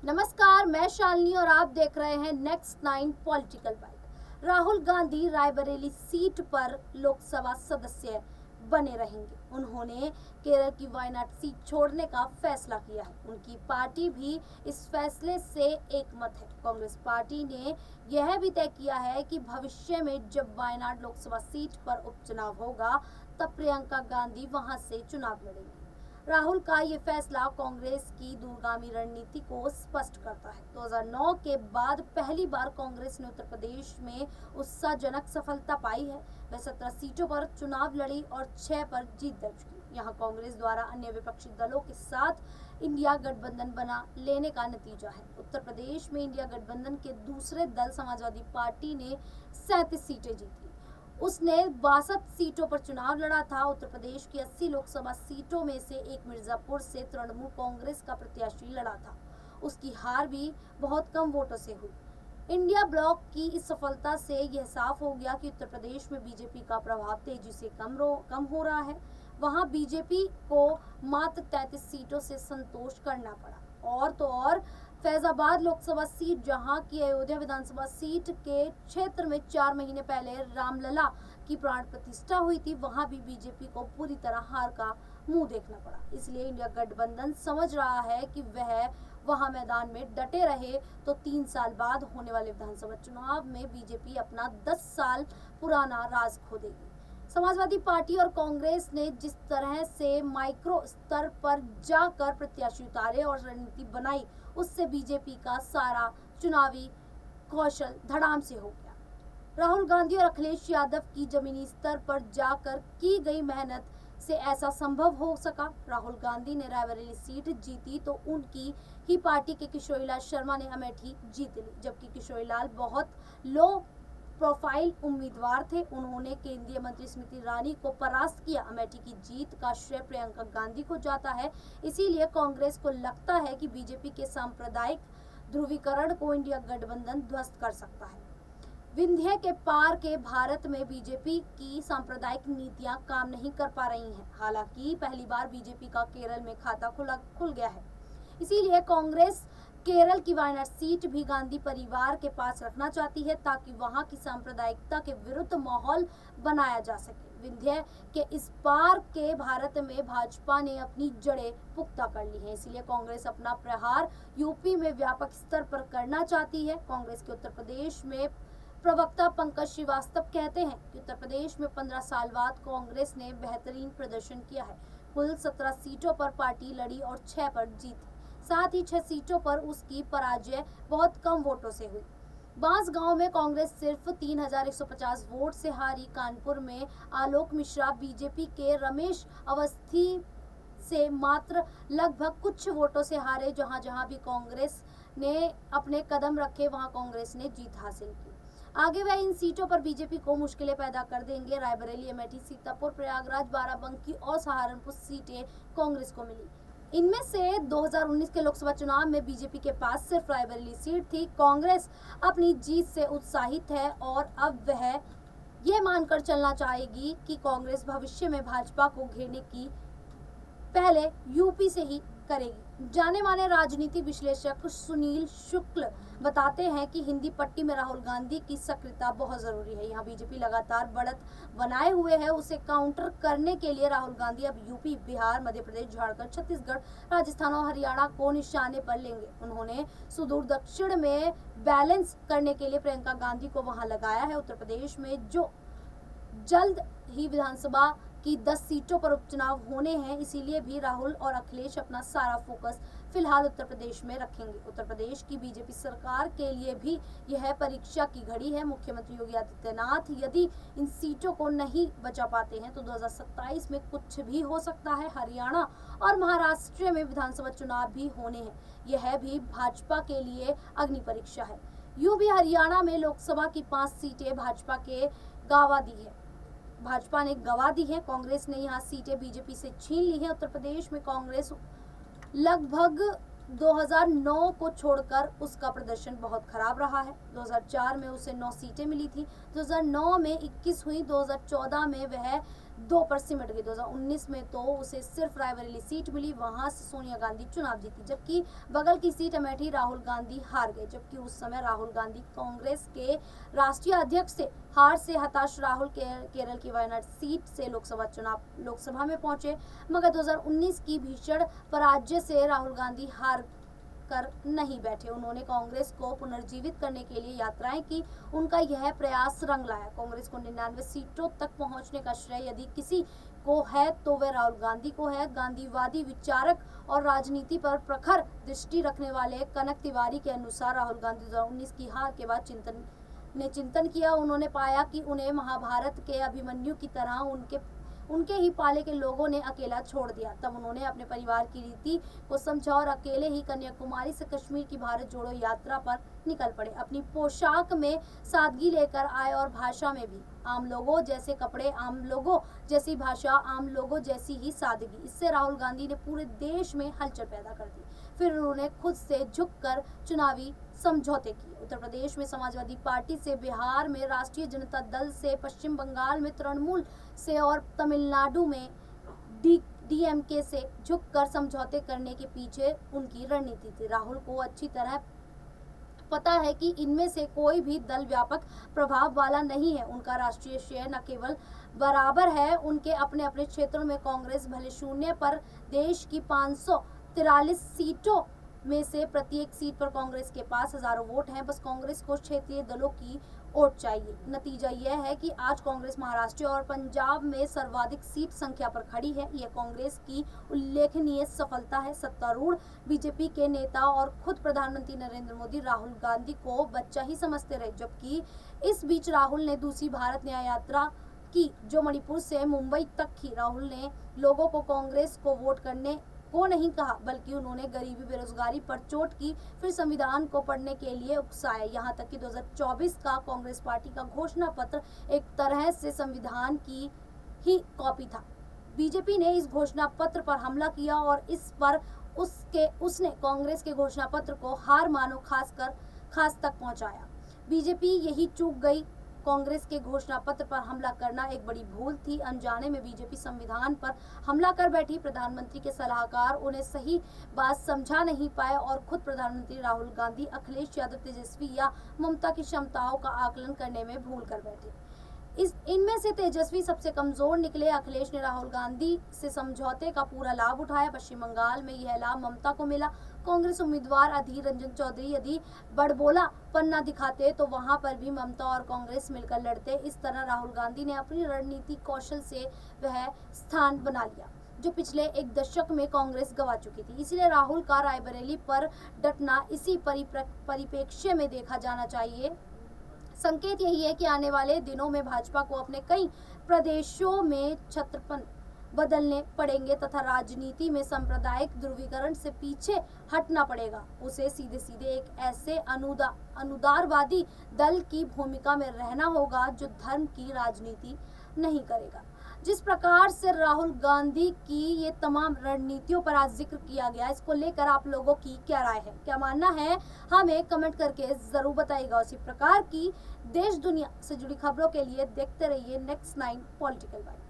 नमस्कार, मैं शालिनी और आप देख रहे हैं next 9 political bite. Rahul Gandhi Raebareli seat पर लोकसभा सदस्य बने रहेंगे। उन्होंने केरल की वायनाड सीट छोड़ने का फैसला किया है। उनकी पार्टी भी इस फैसले से एकमत है। कांग्रेस पार्टी ने यह भी तय किया है कि भविष्य में जब वायनाड लोकसभा सीट पर उपचुनाव होगा तब प्रियंका गांधी वहां से चुनाव लड़ेंगी। राहुल का ये फैसला कांग्रेस की दूरगामी रणनीति को स्पष्ट करता है। 2009 के बाद पहली बार कांग्रेस ने उत्तर प्रदेश में उत्साहजनक सफलता पाई है। वह 17 सीटों पर चुनाव लड़ी और 6 पर जीत दर्ज की। यहाँ कांग्रेस द्वारा अन्य विपक्षी दलों के साथ इंडिया गठबंधन बना लेने का नतीजा है। उत्तर प्रदेश में इंडिया गठबंधन के दूसरे दल समाजवादी पार्टी ने 37 सीटें जीती। उसने 62 सीटों पर चुनाव लड़ा था। उत्तर प्रदेश की 80 लोकसभा सीटों में से एक मिर्जापुर से तृणमूल कांग्रेस का प्रत्याशी लड़ा था। उसकी हार भी बहुत कम वोटों से हुई। इंडिया ब्लॉक की इस सफलता से यह साफ हो गया कि उत्तर प्रदेश में बीजेपी का प्रभाव तेजी से कम हो रहा है। वहां बीजेपी को मात्र 33 सीटों से संतोष करना पड़ा। और तो और फैजाबाद लोकसभा सीट, जहां की अयोध्या विधानसभा सीट के क्षेत्र में 4 महीने पहले रामलला की प्राण प्रतिष्ठा हुई थी, वहां भी बीजेपी को पूरी तरह हार का मुंह देखना पड़ा। इसलिए इंडिया गठबंधन समझ रहा है कि वह वहां मैदान में डटे रहे तो 3 साल बाद होने वाले विधानसभा चुनाव में बीजेपी अपना 10 साल पुराना राज खो देगी। समाजवादी पार्टी और कांग्रेस ने जिस तरह से माइक्रो स्तर पर जाकर प्रत्याशी उतारे और रणनीति बनाई, उससे बीजेपी का सारा चुनावी कौशल धड़ाम से हो गया। राहुल गांधी और अखिलेश यादव की जमीनी स्तर पर जाकर की गई मेहनत से ऐसा संभव हो सका। राहुल गांधी ने रायबरेली सीट जीती तो उनकी ही पार्टी के किशोरीलाल शर्मा ने अमेठी जीत ली, जबकि किशोरीलाल बहुत लो प्रोफाइल उम्मीदवार थे। उन्होंने केंद्रीय मंत्री स्मृति ईरानी को परास्त किया। अमेठी की जीत का श्रेय प्रियंका गांधी को जाता है। इसीलिए कांग्रेस को लगता है कि बीजेपी के सांप्रदायिक ध्रुवीकरण को इंडिया गठबंधन ध्वस्त कर सकता है। विंध्य के पार के भारत में बीजेपी की सांप्रदायिक नीतियां काम नहीं कर पा रही हैं। हालांकि पहली बार बीजेपी का केरल में खाता खुल गया है। इसीलिए कांग्रेस केरल की वायनाड सीट भी गांधी परिवार के पास रखना चाहती है ताकि वहां की सांप्रदायिकता के विरुद्ध माहौल बनाया जा सके। विंध्य के इस पार के भारत में भाजपा ने अपनी जड़ें पुख्ता कर ली हैं। इसीलिए कांग्रेस अपना प्रहार यूपी में व्यापक स्तर पर करना चाहती है। कांग्रेस के उत्तर प्रदेश में प्रवक्ता पंकज श्रीवास्तव कहते हैं कि उत्तर प्रदेश में 15 साल बाद कांग्रेस ने बेहतरीन प्रदर्शन किया है। कुल 17 सीटों पर पार्टी लड़ी और 6 पर जीती। साथ ही 6 सीटों पर उसकी पराजय बहुत कम वोटों से हुई। बांसगांव में कांग्रेस सिर्फ 3150 वोट से हारी। कानपुर में आलोक मिश्रा बीजेपी के रमेश अवस्थी से मात्र लगभग कुछ वोटों से हारे। जहां जहां भी कांग्रेस ने अपने कदम रखे वहां कांग्रेस ने जीत हासिल की। आगे वह इन सीटों पर बीजेपी को मुश्किलें पैदा कर देंगे। रायबरेली, अमेठी, सीतापुर, प्रयागराज, बाराबंकी और सहारनपुर सीटें कांग्रेस को मिली। इनमें से 2019 के लोकसभा चुनाव में बीजेपी के पास सिर्फ रायबरेली सीट थी। कांग्रेस अपनी जीत से उत्साहित है और अब वह यह मानकर चलना चाहेगी कि कांग्रेस भविष्य में भाजपा को घेरने की पहले यूपी से ही करेगी। जाने माने राजनीति विश्लेषक सुनील शुक्ल बताते हैं कि हिंदी पट्टी में राहुल गांधी की सक्रियता बहुत जरूरी है। यहाँ बीजेपी लगातार बढ़त बनाए हुए है। उसे काउंटर करने के लिए राहुल गांधी अब यूपी, बिहार, मध्य प्रदेश, झारखंड, छत्तीसगढ़, राजस्थान और हरियाणा को निशाने पर लेंगे। उन्होंने सुदूर दक्षिण में बैलेंस करने के लिए प्रियंका गांधी को वहां लगाया है। उत्तर प्रदेश में जो जल्द ही विधानसभा की 10 सीटों पर उपचुनाव होने हैं, इसीलिए भी राहुल और अखिलेश अपना सारा फोकस फिलहाल उत्तर प्रदेश में रखेंगे। उत्तर प्रदेश की बीजेपी सरकार के लिए भी यह परीक्षा की घड़ी है। मुख्यमंत्री योगी आदित्यनाथ यदि इन सीटों को नहीं बचा पाते हैं तो 2027 में कुछ भी हो सकता है। हरियाणा और महाराष्ट्र में विधानसभा चुनाव भी होने हैं। यह भी भाजपा के लिए अग्नि परीक्षा है। यूं भी हरियाणा में लोकसभा की 5 सीटें भाजपा ने गंवा दी है। कांग्रेस ने यहाँ सीटें बीजेपी से छीन ली है। उत्तर प्रदेश में कांग्रेस लगभग 2009 को छोड़कर उसका प्रदर्शन बहुत खराब रहा है। 2004 में उसे 9 सीटें मिली थी, 2009 में 21 हुई, 2014 में वह 2 पर सिमट गई। 2019 में तो उसे सिर्फ रायबरेली सीट मिली, वहां से सोनिया गांधी चुनाव जीती, जबकि बगल की सीट अमेठी राहुल गांधी हार गए। जबकि उस समय राहुल गांधी कांग्रेस के राष्ट्रीय अध्यक्ष से हार से हताश राहुल केरल की वायनाड सीट से लोकसभा में पहुंचे, मगर 2019 की भीषण पराजय से राहुल गांधी हार कर नहीं बैठे। उन्होंने कांग्रेस को पुनर्जीवित करने के लिए यात्राएं की। उनका यह प्रयास रंग लाया। कांग्रेस को 99 सीटों तक पहुंचने का श्रेय यदि किसी को है तो वह राहुल गांधी को है। गांधीवादी विचारक और राजनीति पर प्रखर दृष्टि रखने वाले कनक तिवारी के अनुसार राहुल गांधी 2019 की हार के बाद चिंतन किया। उन्होंने पाया कि उन्हें महाभारत के अभिमन्यु की तरह उनके ही पाले के लोगों ने अकेला छोड़ दिया। तब उन्होंने अपने परिवार की रीति को समझा और अकेले ही कन्याकुमारी से कश्मीर की भारत जोड़ो यात्रा पर निकल पड़े। अपनी पोशाक में सादगी लेकर आए और भाषा में भी आम लोगों जैसे कपड़े, आम लोगों जैसी भाषा, आम लोगों जैसी ही सादगी। इससे राहुल गांधी ने पूरे देश में हलचल पैदा कर दी। फिर उन्होंने खुद से झुककर चुनावी समझौते किए। उत्तर प्रदेश में समाजवादी पार्टी से, बिहार में राष्ट्रीय जनता दल से, पश्चिम बंगाल में तृणमूल से और तमिलनाडु में डीएमके से झुककर समझौते करने के पीछे उनकी रणनीति थी। राहुल को अच्छी तरह पता है कि इनमें से कोई भी दल व्यापक प्रभाव वाला नहीं है। उनका राष्ट्रीय शेयर न केवल बराबर है, उनके अपने अपने क्षेत्रों में कांग्रेस भले शून्य पर देश की 543 सीटों में से प्रत्येक सीट पर कांग्रेस के पास हजारों वोट हैं। बस कांग्रेस को क्षेत्रीय दलों की वोट चाहिए। नतीजा यह है कि आज कांग्रेस महाराष्ट्र और पंजाब में सर्वाधिक सीट संख्या पर खड़ी है। यह कांग्रेस की उल्लेखनीय सफलता है। सत्तारूढ़ बीजेपी के नेता और खुद प्रधानमंत्री नरेंद्र मोदी राहुल गांधी को बच्चा ही समझते रहे। जबकि इस बीच राहुल ने दूसरी भारत न्याय यात्रा की, जो मणिपुर से मुंबई तक की। राहुल ने लोगों को कांग्रेस को वोट करने को नहीं कहा, बल्कि उन्होंने गरीबी, बेरोजगारी पर चोट की, फिर संविधान को पढ़ने के लिए उकसाया। यहाँ तक कि 2024 का कांग्रेस पार्टी का घोषणा पत्र एक तरह से संविधान की ही कॉपी था। बीजेपी ने इस घोषणा पत्र पर हमला किया और इस पर उसने कांग्रेस के घोषणा पत्र को हार मानो खास तक पहुंचाया। बीजेपी यही चूक गई। कांग्रेस के घोषणा पत्र पर हमला करना एक बड़ी भूल थी। अनजाने में बीजेपी संविधान पर हमला कर बैठी। प्रधानमंत्री के सलाहकार उन्हें सही बात समझा नहीं पाए और खुद प्रधानमंत्री राहुल गांधी, अखिलेश यादव, तेजस्वी या ममता की क्षमताओं का आकलन करने में भूल कर बैठे। इनमें से तेजस्वी सबसे कमजोर निकले। अखिलेश ने राहुल गांधी से समझौते का पूरा लाभ उठाया। पश्चिम बंगाल में यह लाभ ममता को मिला। कांग्रेस उम्मीदवार अधीर रंजन चौधरी यदि बड़बोला पन्ना दिखाते तो वहां पर भी ममता और कांग्रेस मिलकर लड़ते। इस तरह राहुल गांधी ने अपनी रणनीति कौशल से वह स्थान बना लिया जो पिछले एक दशक में कांग्रेस गंवा चुकी थी। इसलिए राहुल का रायबरेली पर डटना इसी परिप्रेक्ष्य में देखा जाना चाहिए। संकेत यही है कि आने वाले दिनों में भाजपा को अपने कई प्रदेशों में छत्रपन बदलने पड़ेंगे तथा राजनीति में सांप्रदायिक ध्रुवीकरण से पीछे हटना पड़ेगा। उसे सीधे सीधे एक ऐसे अनुदारवादी दल की भूमिका में रहना होगा जो धर्म की राजनीति नहीं करेगा। जिस प्रकार से राहुल गांधी की ये तमाम रणनीतियों पर आज जिक्र किया गया, इसको लेकर आप लोगों की क्या राय है, क्या मानना है, हमें कमेंट करके जरूर बताइएगा। उसी प्रकार की देश दुनिया से जुड़ी खबरों के लिए देखते रहिए नेक्स्ट 9 पॉलिटिकल बाइट।